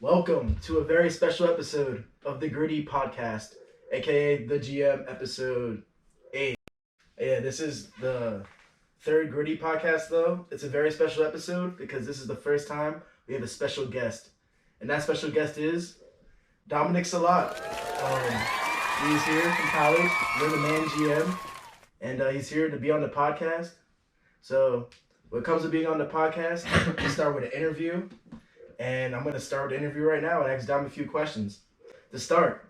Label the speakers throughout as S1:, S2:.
S1: Welcome to a very special episode of the Griddy podcast, aka the GM episode 8. Yeah, this is the third Griddy podcast though. It's a very special episode because this is the first time we have a special guest. And that special guest is Dominic Salat. He's here from college. We're the man GM. And he's here to be on the podcast. So when it comes to being on the podcast, we start with an interview. And I'm going to start the interview right now and ask Dom a few questions. To start,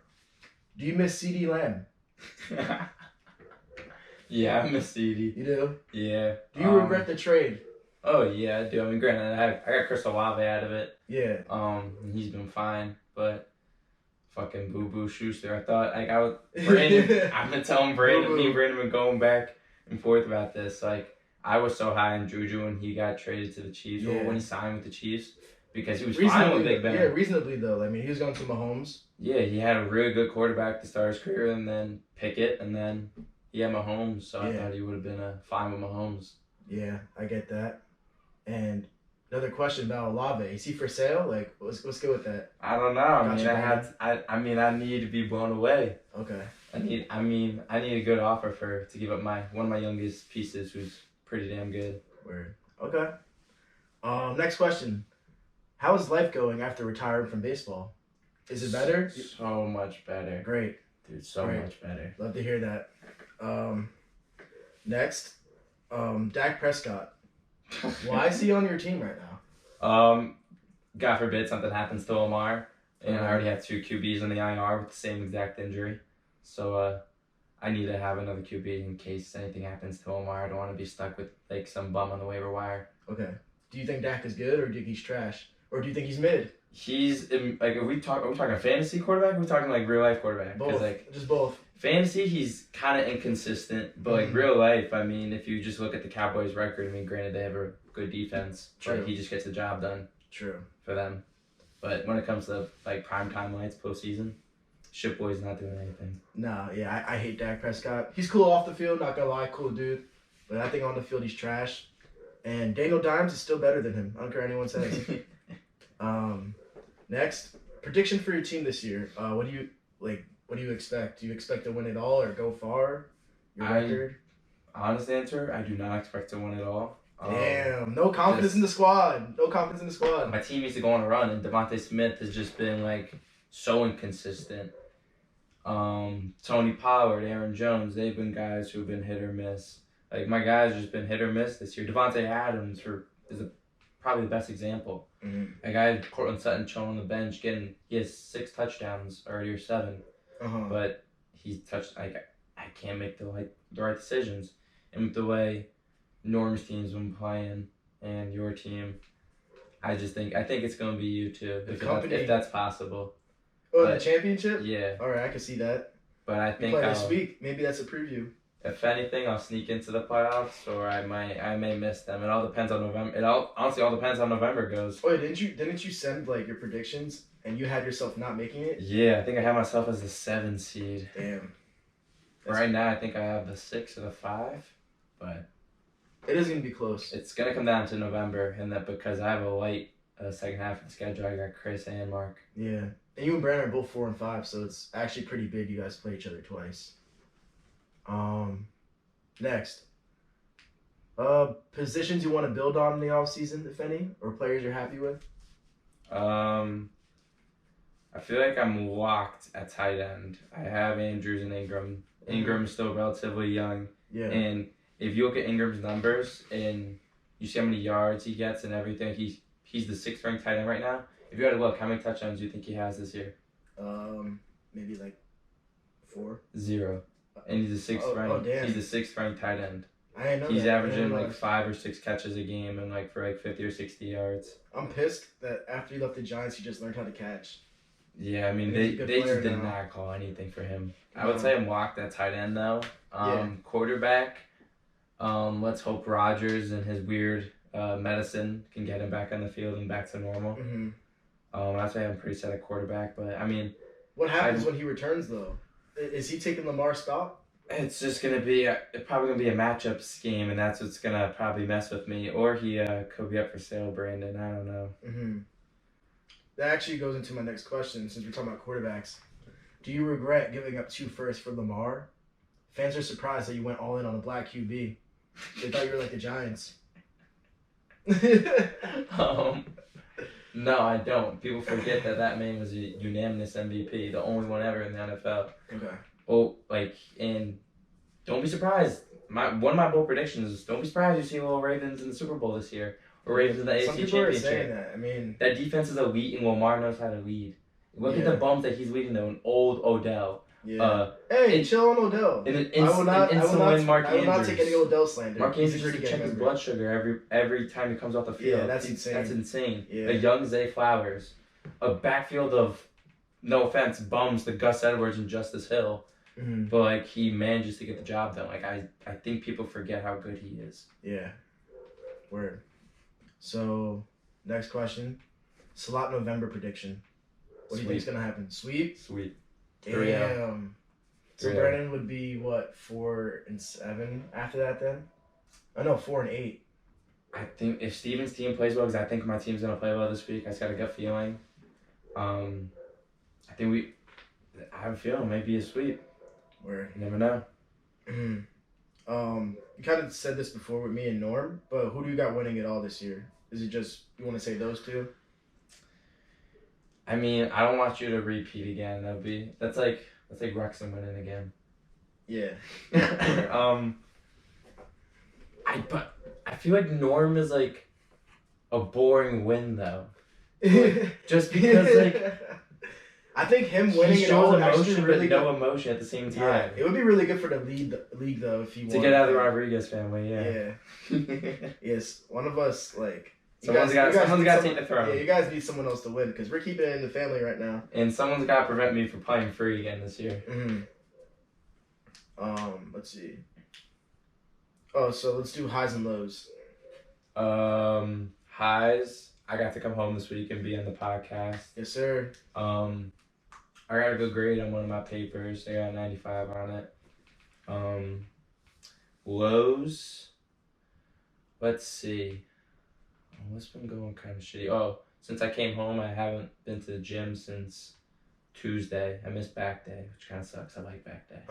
S1: do you miss CD Lamb?
S2: Yeah, I miss CD.
S1: You do?
S2: Yeah.
S1: Do you regret the trade?
S2: Oh, yeah, I do. I mean, granted, I got Chris Olave out of it.
S1: Yeah.
S2: And he's been fine, but fucking Boo Schuster. I thought, I would, Brandon, I'm going to tell him, me and Brandon been going back and forth about this. I was so high on Juju when he got traded to the Chiefs, or when he signed with the Chiefs. Because he was fine with Big Ben.
S1: Yeah, reasonably though. I mean, he was going to Mahomes.
S2: Yeah, he had a really good quarterback to start his career, and then Pickett, and then he had Mahomes. So I thought he would have been fine with Mahomes.
S1: Yeah, I get that. And another question about Olave: is he for sale? Let's go with that.
S2: I don't know. I need to be blown away.
S1: Okay.
S2: I need a good offer to give up one of my youngest pieces, who's pretty damn good.
S1: Word. Okay. Next question. How is life going after retiring from baseball? Is it better?
S2: So much better.
S1: Great.
S2: Dude, so much better.
S1: Love to hear that. Next, Dak Prescott. Why is he on your team right now?
S2: God forbid something happens to Lamar, and I already have 2 QBs on the IR with the same exact injury. So I need to have another QB in case anything happens to Lamar. I don't want to be stuck with some bum on the waiver wire.
S1: Okay. Do you think Dak is good, or do you think he's trash? Or do you think he's mid?
S2: He's are we talking fantasy quarterback? Or are we talking real life quarterback?
S1: Both. Just both.
S2: Fantasy, he's kind of inconsistent, but real life, I mean, if you just look at the Cowboys' record, I mean, granted they have a good defense, but he just gets the job done.
S1: True.
S2: For them. But when it comes to primetime lights, postseason, Ship Boy's not doing anything.
S1: No, yeah, I hate Dak Prescott. He's cool off the field, not gonna lie, cool dude. But I think on the field he's trash. And Daniel Dimes is still better than him. I don't care what anyone says. Next, prediction for your team this year. What do you expect? Do you expect to win it all or go far? Your record?
S2: Honest answer, I do not expect to win it all.
S1: Damn, no confidence in the squad. No confidence in the squad.
S2: My team needs to go on a run, and Devontae Smith has just been so inconsistent. Tony Pollard, Aaron Jones, they've been guys who've been hit or miss. My guys have just been hit or miss this year. Devontae Adams is probably the best example.
S1: Mm-hmm.
S2: A guy, Cortland Sutton, chilling on the bench, he has 6 touchdowns already, or 7. But he's touched. I can't make the right decisions. And with the way Norm's team's been playing and your team, I think it's gonna be you too. If that's possible.
S1: Oh, the championship?
S2: Yeah.
S1: All right, I can see that.
S2: But I think
S1: this week. Maybe that's a preview.
S2: If anything, I'll sneak into the playoffs, or I may miss them. It all depends on November. Honestly all depends how November goes.
S1: Oh, didn't you send your predictions and you had yourself not making it?
S2: Yeah, I think I had myself as the 7 seed.
S1: Damn.
S2: Right now, I think I have the 6 or the 5, but
S1: it is gonna be close.
S2: It's gonna come down to November, and that because I have a light second half of the schedule. I got Chris and Mark.
S1: Yeah, and you and Brandon are both 4 and 5, so it's actually pretty big. You guys play each other twice. Next. Positions you want to build on in the offseason, if any, or players you're happy with?
S2: I feel like I'm locked at tight end. I have Andrews and Ingram. Ingram's still relatively young.
S1: Yeah.
S2: And if you look at Ingram's numbers and you see how many yards he gets and everything, he's the 6th ranked tight end right now. If you had to look, how many touchdowns do you think he has this year?
S1: Maybe 4.
S2: 0. And he's the 6th ranked.
S1: Damn.
S2: He's the 6th ranked tight end.
S1: I didn't know
S2: He's
S1: that.
S2: averaging 5 or 6 catches a game and for 50 or 60 yards.
S1: I'm pissed that after he left the Giants, he just learned how to catch.
S2: Yeah, I mean they just did not call anything for him. I would say I'm locked at tight end though. Quarterback. Let's hope Rodgers and his weird medicine can get him back on the field and back to normal. I'd say I'm pretty set at quarterback, but I mean,
S1: what happens when he returns though? Is he taking Lamar's spot?
S2: It's just gonna be probably gonna be a matchup scheme, and that's what's gonna probably mess with me. Or he could be up for sale, Brandon. I don't know.
S1: that actually goes into my next question. Since we're talking about quarterbacks, do you regret giving up 2 firsts for Lamar? Fans are surprised that you went all in on a black QB. They thought you were like the Giants.
S2: No, I don't. People forget that man was a unanimous MVP, the only one ever in the NFL.
S1: Okay.
S2: Oh, and don't be surprised. One of my bold predictions is don't be surprised you see little Ravens in the Super Bowl this year. Or Ravens in the AFC Championship.
S1: Some people are saying that. I mean,
S2: that defense is elite, and Lamar knows how to lead. Look
S1: Yeah.
S2: at the bums that he's leading though. An old Odell.
S1: yeah. Hey, chill on Odell. I will not take any Odell slander.
S2: Mark Andrews used to check his blood sugar every time he comes off the field.
S1: Yeah, that's insane.
S2: That's insane.
S1: Yeah.
S2: A young Zay Flowers, a backfield of, no offense, bums to Gus Edwards and Justice Hill.
S1: Mm-hmm.
S2: But he manages to get the job done. I think people forget how good he is.
S1: Yeah. Word. So, next question. Slot November prediction. What do you think is going to happen? Sweep? Damn. So Brandon would be, 4-7 after that then? I know, 4-8.
S2: I think if Steven's team plays well, because I think my team's going to play well this week. I just got a gut feeling. I have a feeling it might be a sweep.
S1: Word.
S2: You never know.
S1: You kind of said this before with me and Norm, but who do you got winning it all this year? Is it just, you want to say those two?
S2: I mean, I don't want you to repeat again. That's like Wrexham winning again.
S1: Yeah.
S2: But I feel like Norm is like a boring win though. Just because
S1: I think him winning it all
S2: emotion,
S1: really
S2: but no emotion at the same time.
S1: Yeah, it would be really good for the league though if he won.
S2: To get out of the Rodriguez family, yeah.
S1: Yes, one of us
S2: someone's got to take the throne.
S1: Yeah, you guys need someone else to win because we're keeping it in the family right now.
S2: And someone's got to prevent me from playing free again this year.
S1: Let's see. Oh, so let's do highs and lows.
S2: Highs. I got to come home this week and be on the podcast.
S1: Yes, sir.
S2: I got a good grade on one of my papers. I got a 95 on it. Lows. Let's see. What's been going kind of shitty? Oh, since I came home, I haven't been to the gym since Tuesday. I missed back day, which kind of sucks. I like back day.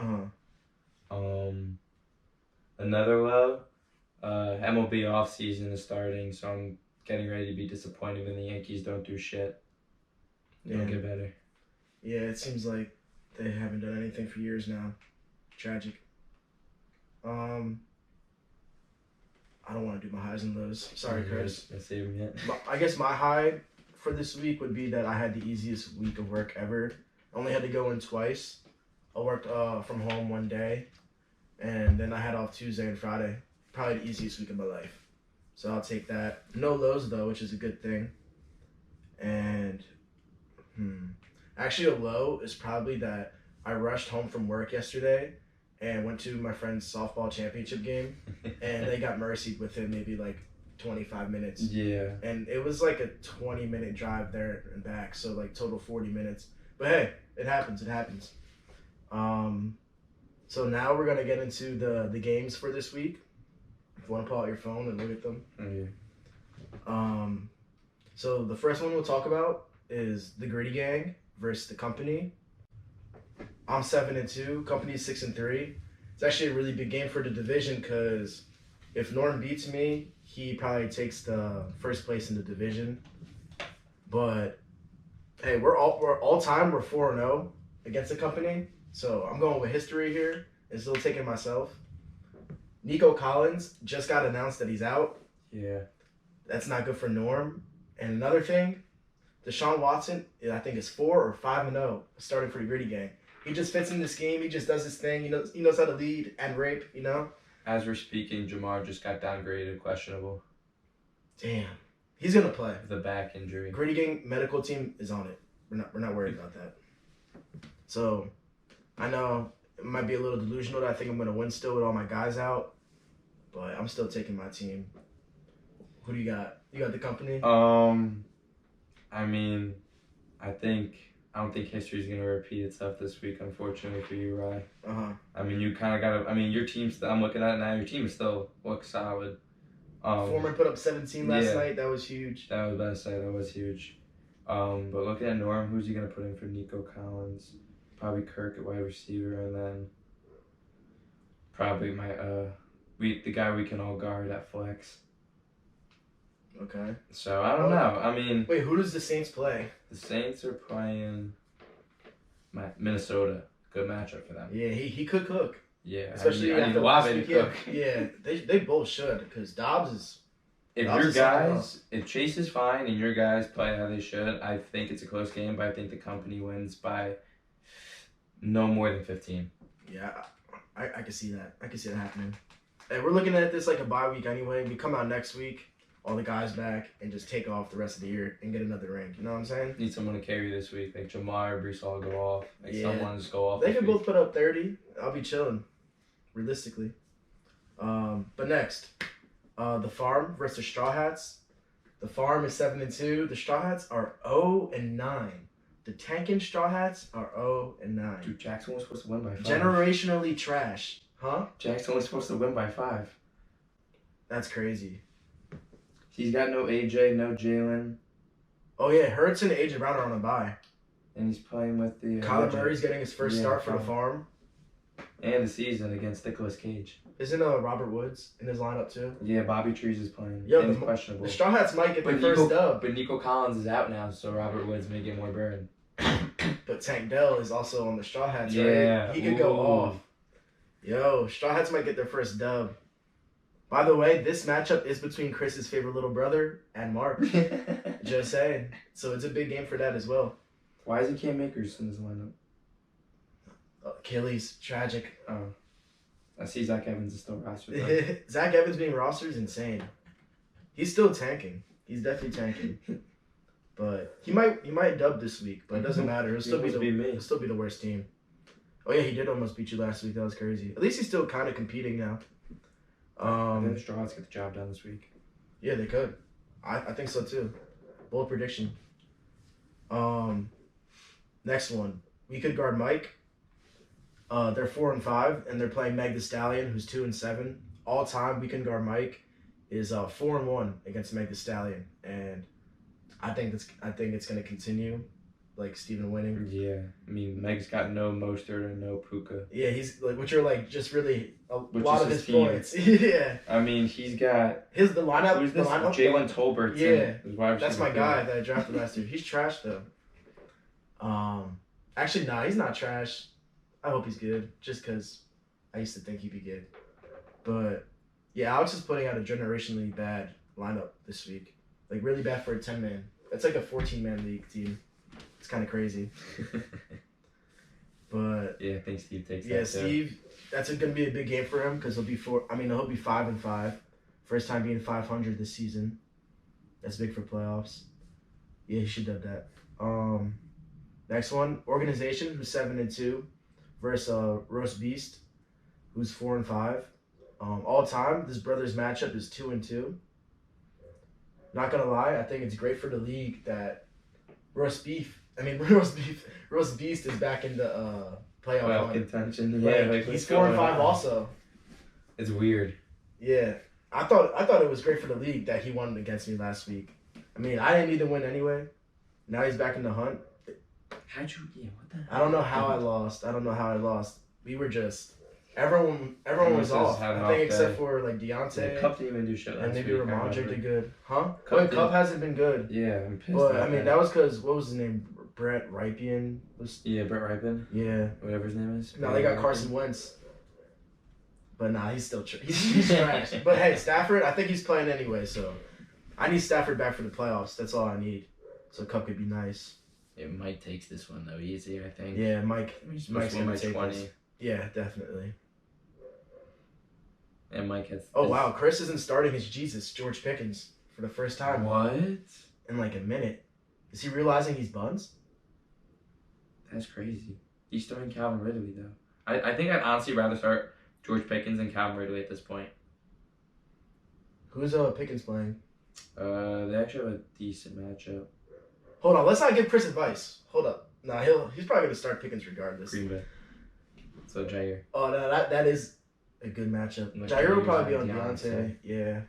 S2: Another low. MLB off season is starting, so I'm getting ready to be disappointed when the Yankees don't do shit. They don't get better.
S1: Yeah, it seems like they haven't done anything for years now. Tragic. I don't want to do my highs and lows. Sorry, Chris. I guess my high for this week would be that I had the easiest week of work ever. I only had to go in twice. I worked from home one day, and then I had off Tuesday and Friday. Probably the easiest week of my life. So I'll take that. No lows, though, which is a good thing. And, actually a low is probably that I rushed home from work yesterday and went to my friend's softball championship game, and they got mercied within maybe 25 minutes.
S2: Yeah.
S1: And it was like a 20-minute drive there and back, so total 40 minutes. But hey, it happens. So now we're gonna get into the games for this week. If you want to pull out your phone and look at them.
S2: Okay.
S1: So the first one we'll talk about is the Griddy Gang versus the Company. I'm 7-2. Company's 6-3. It's actually a really big game for the division because if Norton beats me, he probably takes the first place in the division. But hey, we're all time. We're 4-0 against the Company. So I'm going with history here and still taking myself. Nico Collins just got announced that he's out.
S2: Yeah.
S1: That's not good for Norm. And another thing, Deshaun Watson, I think is 4 or 5-0 starting for the Griddy Gang. He just fits in this game. He just does his thing. He knows how to lead and rape,
S2: As we're speaking, Jamar just got downgraded, questionable.
S1: Damn. He's going to play.
S2: With a back injury.
S1: Griddy Gang medical team is on it. We're not worried about that. So, I know it might be a little delusional that I think I'm going to win still with all my guys out. But I'm still taking my team. Who do you got? You got the Company?
S2: I mean, I don't think history's going to repeat itself this week, unfortunately for you, Rye. I mean, you kind of got to... I mean, your team's... I'm looking at it now. Your team is still looks solid.
S1: Foreman put up 17 last night. That was huge.
S2: That was about to say. That was huge. But looking at Norm, who's he gonna put in for Nico Collins? Probably Kirk at wide receiver, and then probably the guy we can all guard at flex.
S1: Okay.
S2: So I don't know. I mean,
S1: wait, who does the Saints play?
S2: The Saints are playing Minnesota. Good matchup for them.
S1: Yeah, he could cook.
S2: Yeah,
S1: especially
S2: I need Olave to cook.
S1: Yeah, they both should because Dobbs is.
S2: If Chase is fine and your guys play how they should, I think it's a close game, but I think the company wins by no more than 15.
S1: Yeah, I can see that. I can see that happening. And we're looking at this like a bye week anyway. We come out next week, all the guys back, and just take off the rest of the year and get another rank. You know what I'm saying?
S2: Need someone to carry this week. Like Jamar, Brees all go off. Someone just go off.
S1: They can both put up 30. I'll be chilling, realistically. But next, the Farm versus the Straw Hats. The Farm is 7-2. The Straw Hats are 0-9. The tanking Straw Hats are 0-9.
S2: Dude, Jackson was supposed to win by 5.
S1: Generationally trash, huh?
S2: Jackson was supposed to win by 5.
S1: That's crazy.
S2: He's got no AJ, no Jalen.
S1: Oh yeah, Hurts and AJ Brown are on a bye.
S2: And he's playing with the.
S1: Kyler Murray's getting his first start for the Farm.
S2: And the season against Nicolas Cage.
S1: Isn't Robert Woods in his lineup too?
S2: Yeah, Bobby Trees is playing.
S1: Yo,
S2: and he's questionable.
S1: The Straw Hats might get their first dub.
S2: But Nico Collins is out now, so Robert Woods may get more burn.
S1: But Tank Dell is also on the Straw Hats,
S2: yeah.
S1: right? He could go off. Yo, Straw Hats might get their first dub. By the way, this matchup is between Chris's favorite little brother and Mark. Just saying. So it's a big game for that as well.
S2: Why is he Cam Akers in this lineup?
S1: Achilles, tragic.
S2: Oh. I see Zach Evans is still rostered.
S1: Zach Evans being rostered is insane. He's still tanking. He's definitely tanking. But he might dub this week, but it doesn't matter. He'll still be the worst team. Oh yeah, he did almost beat you last week. That was crazy. At least he's still kind of competing now.
S2: I think the Straw Hats get the job done this week.
S1: Yeah, they could. I think so too. Bold prediction. Next one. We could guard Mike. They're 4-5, and they're playing Meg the Stallion, who's 2-7. All time, we can guard Mike is 4-1 against Meg the Stallion, and I think it's gonna continue, like Steven winning.
S2: Yeah, I mean Meg's got no Mostert and no Puka.
S1: Yeah, he's like, which are like just really a lot of his points. Yeah.
S2: I mean, he's got
S1: the lineup.
S2: Who's this? Jalen Tolbert.
S1: Yeah, that's my guy that I drafted last year. He's trash though. Actually, nah, he's not trash. I hope he's good, just because I used to think he'd be good. But, yeah, Alex is putting out a generationally bad lineup this week. Like, really bad for a 10-man. It's like a 14-man league team. It's kind of crazy. But...
S2: yeah, I think Steve takes that,
S1: yeah, Steve, that's going to be a big game for him, because he'll be 5-5. First time being 500 this season. That's big for playoffs. Yeah, he should have that. Next one, Organization, who's 7-2. Versus Roast Beast, who's 4-5. All time, this brother's matchup is 2-2. Not gonna lie, I think it's great for the league that Roast Beast is back in the playoff
S2: contention.
S1: Yeah, he's 4-5 also.
S2: It's weird.
S1: Yeah, I thought it was great for the league that he won against me last week. I mean, I didn't need to win anyway. Now he's back in the hunt.
S2: How'd you? Yeah, what the hell?
S1: I don't know how I lost. We were just everyone was off. I think except for like Deontay.
S2: Yeah, Cup didn't even do shit.
S1: And maybe Ramondre did good, huh?
S2: Cup
S1: hasn't been good.
S2: Yeah, I'm pissed.
S1: But I mean, that was because what was his name? Brett Ripien was.
S2: Yeah, Brett Ripien.
S1: Yeah,
S2: whatever his name is.
S1: No, they got Carson Wentz. But nah, he's still he's trash. But hey, Stafford, I think he's playing anyway, so I need Stafford back for the playoffs. That's all I need. So Cup could be nice.
S2: Yeah, Mike takes this one though easy, I think.
S1: Yeah, Mike's gonna take
S2: 20.
S1: this. Yeah, definitely.
S2: And Mike has.
S1: Oh wow, Chris isn't starting his Jesus George Pickens for the first time.
S2: What?
S1: In like a minute. Is he realizing he's buns?
S2: That's crazy. He's starting Calvin Ridley though. I think I'd honestly rather start George Pickens than Calvin Ridley at this point.
S1: Who's Pickens playing?
S2: They actually have a decent matchup.
S1: Hold on, let's not give Chris advice. Hold up. Nah, he's probably gonna start Pickens regardless.
S2: Green Bay. So Jair.
S1: Oh no, that is a good matchup.
S2: Like
S1: Jair will probably be on Deontay. Yeah.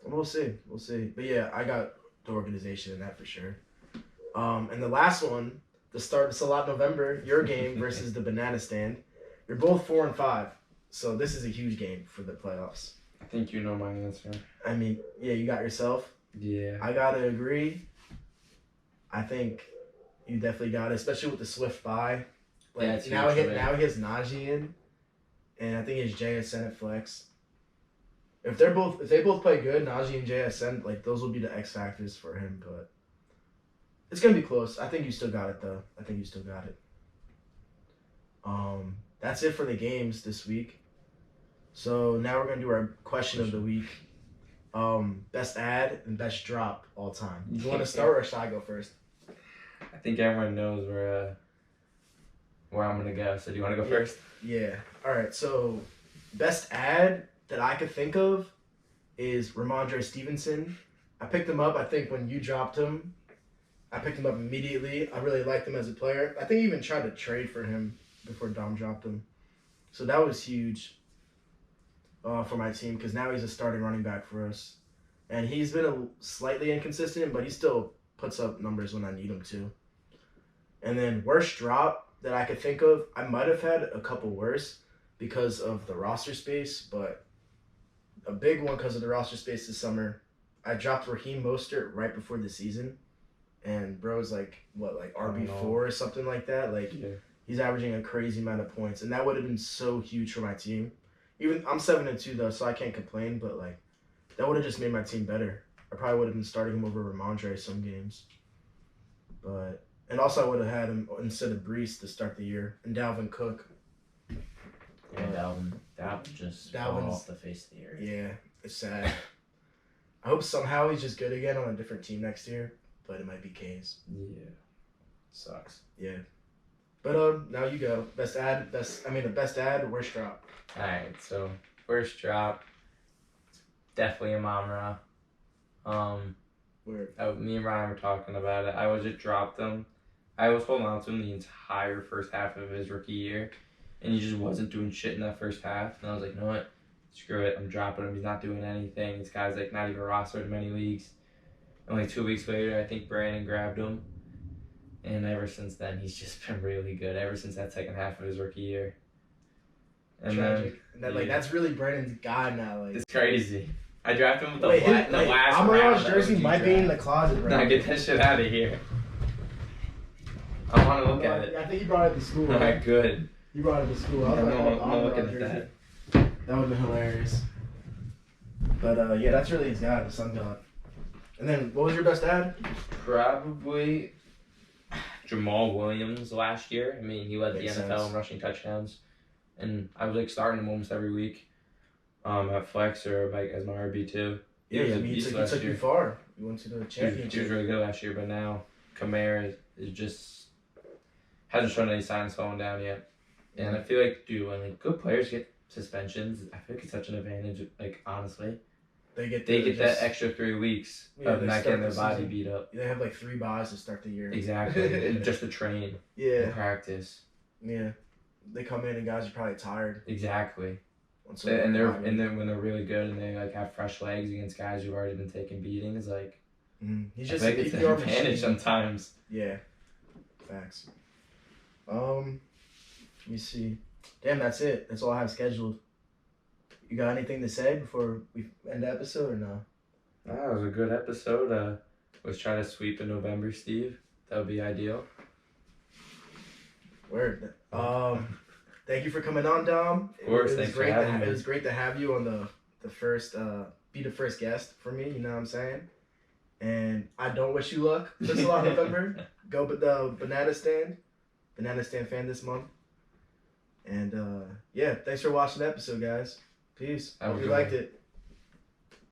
S1: We'll see. But yeah, I got the organization in that for sure. And the last one, the start, it's a lot November, your game versus the Banana Stand. You're both 4-5, so this is a huge game for the playoffs.
S2: I think you know my answer.
S1: I mean, yeah, you got yourself.
S2: Yeah.
S1: I gotta agree. I think you definitely got it, especially with the Swift bye. Like
S2: yeah,
S1: now he has Najee in, and I think it's JSN at flex. If they both play good, Najee and JSN, like those will be the X factors for him. But it's gonna be close. I think you still got it though. I think you still got it. That's it for the games this week. So now we're gonna do our question of the week. Best ad and best drop all time. You want to start or should I go first?
S2: I think everyone knows where I'm gonna go. So do you want to go first?
S1: Yeah. All right. So best ad that I could think of is Ramondre Stevenson. I picked him up. I think when you dropped him, I picked him up immediately. I really liked him as a player. I think I even tried to trade for him before Dom dropped him. So that was huge for my team because now he's a starting running back for us. And he's been slightly inconsistent, but he still puts up numbers when I need him to. And then worst drop that I could think of, I might have had a couple worse because of the roster space, but a big one because of the roster space this summer. I dropped Raheem Mostert right before the season, and bro's like RB4 or something like that. Like he's averaging a crazy amount of points, and that would have been so huge for my team. Even I'm 7-2 though, so I can't complain. But like that would have just made my team better. I probably would have been starting him over Ramondre some games, and also I would have had him instead of Brees to start the year and Dalvin Cook.
S3: Yeah, Dalvin just fell off the face of the earth.
S1: Yeah, it's sad. I hope somehow he's just good again on a different team next year, but it might be K's.
S2: Yeah. Sucks.
S1: Yeah. But now you go. Best ad, worst drop.
S2: Alright, so worst drop, definitely Amon-Ra.
S1: Weird.
S2: Me and Ryan were talking about it. I was just dropped him. I was holding on to him the entire first half of his rookie year, and he just wasn't doing shit in that first half. And I was like, you know what? Screw it. I'm dropping him. He's not doing anything. This guy's like not even rostered in many leagues. And like 2 weeks later, I think Brandon grabbed him. And ever since then, he's just been really good. Ever since that second half of his rookie year. And
S1: tragic. That's really Brandon's guy now. Like
S2: it's crazy. I drafted him with the last
S1: Amon-Ra's
S2: round.
S1: jersey might be in the closet, bro.
S2: Nah, get that shit out of here. I want to look at it.
S1: I think you brought it to school.
S2: Alright, good.
S1: You brought it to school.
S2: I'm not looking at that.
S1: That would have been hilarious. But yeah, that's really his guy, the Sun God. And then, what was your best ad?
S2: Probably Jamal Williams last year. I mean, he led the NFL in rushing touchdowns. And I was like starting him almost every week. At flex or like as my RB2.
S1: Yeah, he took you far. You went to the championship.
S2: He was really good last year, but now Kamara is just hasn't shown any signs of slowing down yet. And I feel like, dude, when like good players get suspensions, I feel like it's such an advantage. Like honestly, they get that extra 3 weeks of not getting their body beat up.
S1: They have like 3 buys to start the year.
S2: Exactly, and just to train. And practice.
S1: Yeah, they come in and guys are probably tired.
S2: Exactly. And then when they're really good and they like have fresh legs against guys who've already been taking beatings, like
S1: he's just
S2: it's an advantage sometimes.
S1: Yeah, facts. Let me see. Damn, that's it. That's all I have scheduled. You got anything to say before we end the episode or no?
S2: That was a good episode. Let's try to sweep in November, Steve. That would be ideal.
S1: Word. Thank you for coming on, Dom.
S2: Of course, thanks for having me.
S1: It was great to have you on the first, be the first guest for me, you know what I'm saying? And I don't wish you luck this lot November. Go with the Banana Stand fan this month. And yeah, thanks for watching the episode, guys. Peace. Hope you liked it.